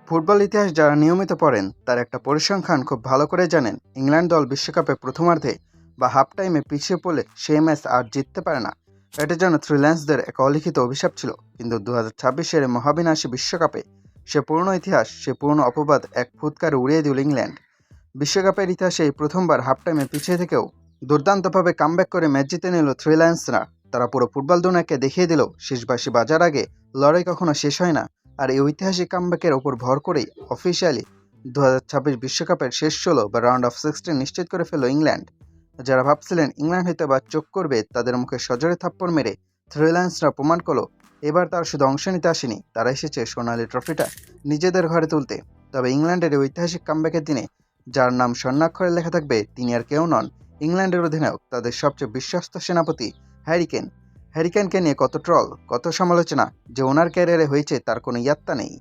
Football ইতিহাস যারা নিয়মিত পড়েন তার একটা পরিসংখ্যান খুব ভালো করে জানেন। ইংল্যান্ড দল বিশ্বকাপে প্রথমার্ধে বা হাফ টাইমে পিছিয়ে পড়লে সেই ম্যাচ আর জিততে পারে না। এটা যেন থ্রিল্যান্সদের এক অলিখিত অভিশাপ ছিল। কিন্তু 2026-এর মহাবিনাশী বিশ্বকাপে সে পুরনো ইতিহাস, সে পুরনো অপবাদ এক ফুৎকারে উড়িয়ে দিল ইংল্যান্ড। বিশ্বকাপের ইতিহাসে এই প্রথমবার হাফ টাইমে পিছিয়ে থেকেও দুর্দান্তভাবে কামব্যাক করে ম্যাচ জিতে নিল থ্রিল্যান্সরা। তারা পুরো ফুটবল দুনিয়াকে দেখিয়ে দিল শেষবাসী বাজার আগে লড়াই কখনো শেষ হয় না। আর এই ঐতিহাসিক কামব্যাকের ওপর ভর করেই অফিসিয়ালি 2026 বিশ্বকাপের শেষ 16 বা রাউন্ড অফ 16 নিশ্চিত করে ফেলল ইংল্যান্ড। যারা ভাবছিলেন ইংল্যান্ড হয়তো বা চোখ করবে, তাদের মুখে সজোরে থাপ্পড় মেরে থ্রিল্যান্সরা প্রমাণ করলো এবার তারা শুধু অংশ নিতে আসেনি, তারা এসেছে সোনালি ট্রফিটা নিজেদের ঘরে তুলতে। তবে ইংল্যান্ডের এই ঐতিহাসিক কামব্যাকের দিনে যার নাম স্বর্ণাক্ষরে লেখা থাকবে তিনি আর কেউ নন, ইংল্যান্ডের অধিনায়ক, তাদের সবচেয়ে বিশ্বস্ত সেনাপতি হ্যারি কেন। হ্যারি কেনকে নিয়ে কত ট্রল, কত সমালোচনা যে ওনার ক্যারিয়ারে হয়েছে তার কোনো ইয়াত্তা নেই।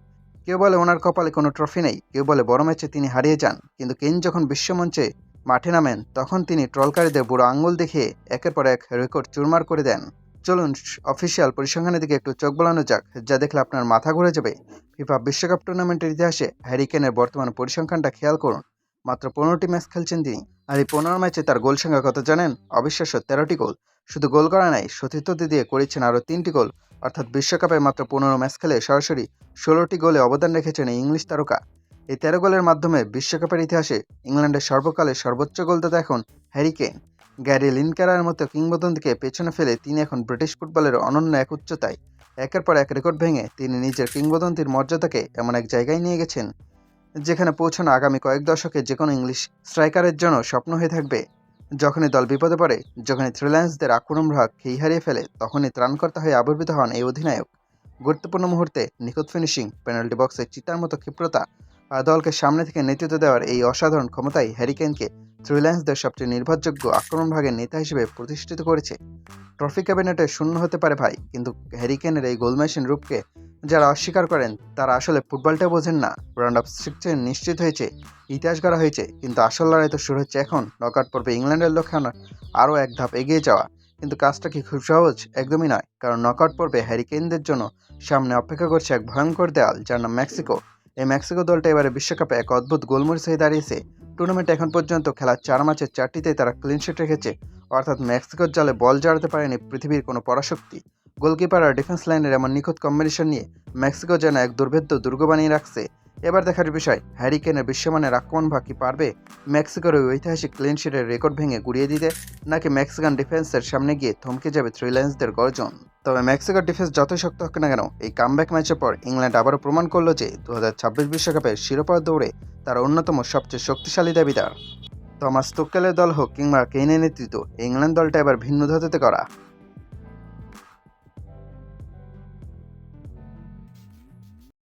কেউ বলে ওনার কপালে কোনো ট্রফি নেই, কেউ বলে বড় ম্যাচে তিনি হারিয়ে যান। কিন্তু কেন যখন বিশ্বমঞ্চে মাঠে নামেন তখন তিনি ট্রলকারীদের বুড়ো আঙ্গুল দেখিয়ে একের পর এক রেকর্ড চুরমার করে দেন। চলুন অফিসিয়াল পরিসংখ্যানের দিকে একটু চোখ বোলানো যাক, যা দেখলে আপনার মাথা ঘুরে যাবে। ফিফা বিশ্বকাপ টুর্নামেন্টের ইতিহাসে হ্যারি কেনের বর্তমান পরিসংখ্যানটা খেয়াল করুন। মাত্র 15টি ম্যাচ খেলছেন তিনি, আর এই 15 ম্যাচে তার গোল সংখ্যা কত জানেন? অবিশ্বাস্য 13টি গোল। শুধু গোল করা নাই, সতীর্থ দিয়ে করেছেন আরও 3টি গোল। অর্থাৎ বিশ্বকাপে মাত্র 15 ম্যাচ খেলে সরাসরি 16টি গোলে অবদান রেখেছেন এই ইংলিশ তারকা। এই 13 গোলের মাধ্যমে বিশ্বকাপের ইতিহাসে ইংল্যান্ডের সর্বকালের সর্বোচ্চ গোলদাতা এখন হ্যারি কেন। গ্যারি লিনকারের মতো কিংবদন্তিকে পেছনে ফেলে তিনি এখন ব্রিটিশ ফুটবলের অনন্য এক উচ্চতায়। একের পর এক রেকর্ড ভেঙে তিনি নিজের কিংবদন্তির মর্যাদাকে এমন এক জায়গায় নিয়ে গেছেন যেখানে পৌঁছানো আগামী কয়েক দশকে যে কোনো ইংলিশ স্ট্রাইকারের জন্য স্বপ্ন হয়ে থাকবে। যখনই দল বিপদে পড়ে, যখনই থ্রিল্যান্সদের আক্রমণ ভাগ খেই হারিয়ে ফেলে, তখনই ত্রাণকর্তা হয়ে আবির্ভূত হন এই অধিনায়ক। গুরুত্বপূর্ণ মুহূর্তে নিখুঁত ফিনিশিং, পেনাল্টি বক্সে চিতার মতো ক্ষিপ্রতা আর দলকে সামনে থেকে নেতৃত্ব দেওয়ার এই অসাধারণ ক্ষমতাই হ্যারি কেনকে থ্রিল্যান্সদের সবচেয়ে নির্ভরযোগ্য আক্রমণ ভাগের নেতা হিসেবে প্রতিষ্ঠিত করেছে। ট্রফি ক্যাবিনেটে শূন্য হতে পারে ভাই, কিন্তু হ্যারি কেনের এই গোল মেশিন রূপকে যারা অস্বীকার করেন তারা আসলে ফুটবলটা বোঝেন না। রাউন্ড অফ 16 নিশ্চিত হয়েছে, ইতিহাস গড়া হয়েছে, কিন্তু আসল লড়াই তো শুরু হচ্ছে এখন। নকআউট পর্বে ইংল্যান্ডের লক্ষ্যে আরও এক ধাপ এগিয়ে যাওয়া। কিন্তু কাজটা কি খুব সহজ? একদমই নয়, কারণ নকআউট পর্বে হ্যারি কেনদের জন্য সামনে অপেক্ষা করছে এক ভয়ঙ্কর দেয়াল, যার নাম মেক্সিকো। এই মেক্সিকো দলটা এবারে বিশ্বকাপে এক অদ্ভুত গোলমরিচ হয়ে দাঁড়িয়েছে। টুর্নামেন্টে এখন পর্যন্ত খেলা 4 ম্যাচের 4টিতেই তারা ক্লিনশিট রেখেছে, অর্থাৎ মেক্সিকোর জালে বল জড়াতে পারেনি পৃথিবীর কোনো পরাশক্তি। গোলকিপার আর ডিফেন্স লাইনের এমন নিখুঁত কম্বিনেশন নিয়ে মেক্সিকো যেন এক দুর্ভেদ্য দুর্গ বানিয়ে রাখছে। এবার দেখার বিষয় হ্যারি কেনের বিশ্বমানের আক্রমণ ভাগ কি পারবে মেক্সিকোর ওই ঐতিহাসিক ক্লিনশিটের রেকর্ড ভেঙে গুড়িয়ে দিতে, নাকি মেক্সিকান ডিফেন্সের সামনে গিয়ে থমকে যাবে থ্রিল্যান্সদের গর্জন। তবে মেক্সিকোর ডিফেন্স যতই শক্ত হোক না কেন, এই কামব্যাক ম্যাচের পর ইংল্যান্ড আবারও প্রমাণ করলো যে 2026 বিশ্বকাপের শিরোপা দৌড়ে তারা অন্যতম সবচেয়ে শক্তিশালী দাবিদার। থমাস তুক্কেলের দল হোক কিংবা কেইনের নেতৃত্ব, ইংল্যান্ড দলটা এবার ভিন্ন ধাতুতে করা।